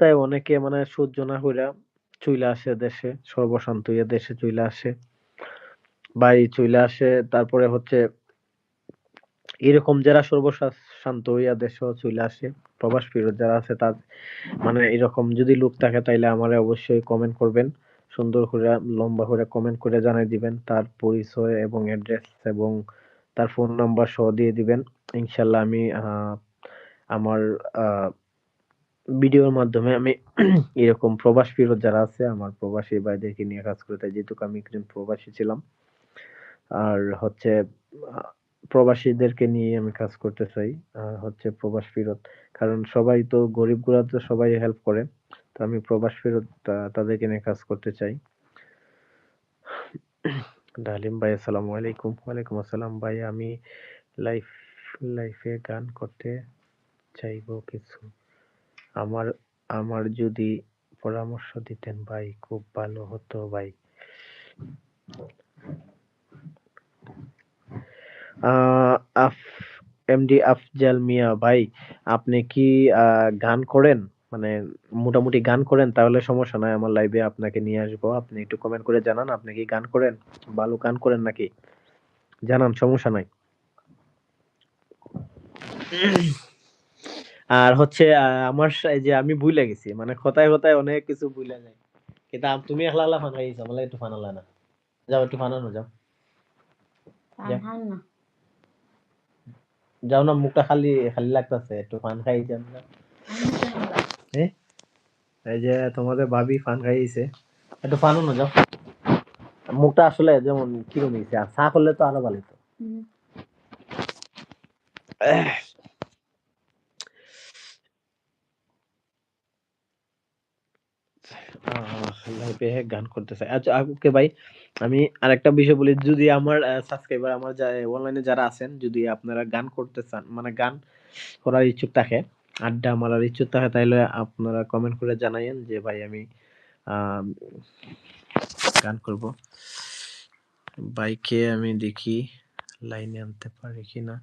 অবস্থায় অনেকে মানে সহ্য না কইরা চইলা আসে দেশে, সর্বশান্ত হইয়া দেশে চইলা আসে। ভাই চইলা আসে তারপরে হচ্ছে এরকম যারা শান্ত হইয়া দেশে চইলা আসে, প্রবাস ফেরত যারা আছে তার মানে এরকম যদি লোক থাকে তাইলে আমারে অবশ্যই কমেন্ট করবেন। সুন্দর কইরা লম্বা করে কমেন্ট করে জানাই দিবেন তার পরিচয় এবং অ্যাড্রেস এবং তার ফোন নাম্বার সহ দিয়ে দিবেন। ইনশাআল্লাহ আমি আমার আ ভিডিওর মাধ্যমে আমি এরকম প্রবাস ফেরত যারা আছে আমার প্রবাসী ভাইদেরকে নিয়ে কাজ করতে চাই। যেহেতু আমি একজন প্রবাসী ছিলাম। আর হচ্ছে আ প্রবাসীদেরকে নিয়ে আমি কাজ করতে চাই। হচ্ছে প্রবাস ফেরত। কারণ সবাই তো গরিবগুলা তো সবাই হেল্প করে। তো আমি প্রবাস ফেরত তাদেরকে নিয়ে কাজ করতে চাই। ডালিম ভাই আসসালামু আলাইকুম। ওয়ালাইকুম আসসালাম ভাই আমি লাইফ লাইফে গান করতে চাইবো কিছু। আমার আমার যদি পরামর্শ দিতেন ভাই খুব ভালো হতো ভাই। আফ এমডি আফজাল মিয়া ভাই আপনি কি গান করেন? মানে মোটামুটি গান করেন তাহলে সমস্যা নাই আমার লাইভে আপনাকে নিয়ে আসবো। আপনি একটু কমেন্ট করে জানান আপনি কি গান করেন? ভালো গান করেন নাকি? জানান সমস্যা নাই। আর হচ্ছে আমার এই যে আমি ভুইলা গেছি। মানে কথায়, কথায় অনেক কিছু ভুইলা যাই। কিন্তু তুমি একলা, একলা ফান খাইছো। আমার লাগে একটু ফানালা না। যাও একটু ফানানো যাও। যাও। না যাও না মুখটা খালি খালি লাগতাছে। একটু ফান খাই যান না। এ? এই যে তোমাদের ভাবি ফান খাইছে। একটু ফানানো যাও। মুখটা আসলে যেমন কিরম হইছে। আর চা করলে তো আরো ভালো হইতো। লাইভে গান করতে চাই। আচ্ছা ওকে ভাই আমি আরেকটা বিষয় বলি যদি আমার সাবস্ক্রাইবার আমার অনলাইনে যারা আছেন যদি আপনারা গান করতে চান মানে গান করার ইচ্ছুক থাকে আড্ডা মারার ইচ্ছুক থাকে তাহলে আপনারা কমেন্ট করে জানাইয়েন যে ভাই আমি আহ, গান করব বাইকে আমি দেখি লাইনে আনতে পারি কিনা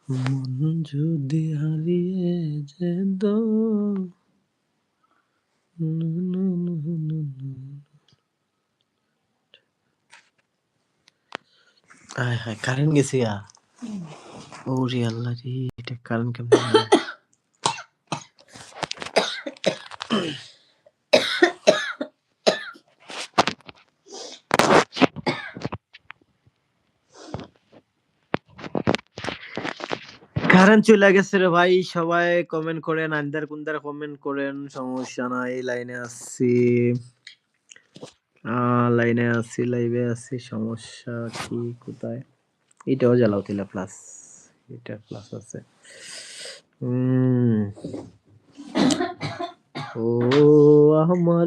মন যদি হারিয়ে যেত আয় হায় কারেন্ট গেছে গা ওরে আল্লাহ রে এটা কারেন্ট কেমনে গেল? কারেন্ট চলে গেছে রে ভাই সবাই কমেন্ট করেন আন্দার কুন্দার কমেন্ট করেন সমস্যা নাই লাইনে আছি লাইনে আছি লাইভে আছি সমস্যা কি কোথায় এটাও জ্বালাও তিলা প্লাস এটা প্লাস আছে ও আমার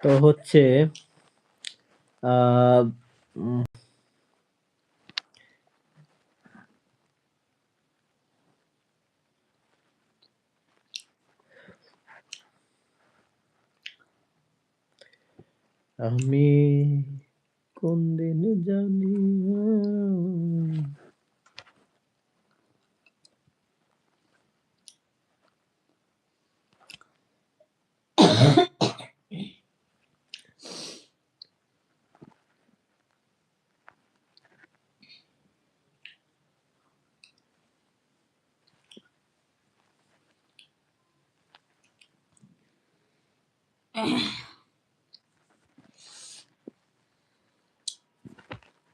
তো হচ্ছে আহ আমি কোন দিন জানি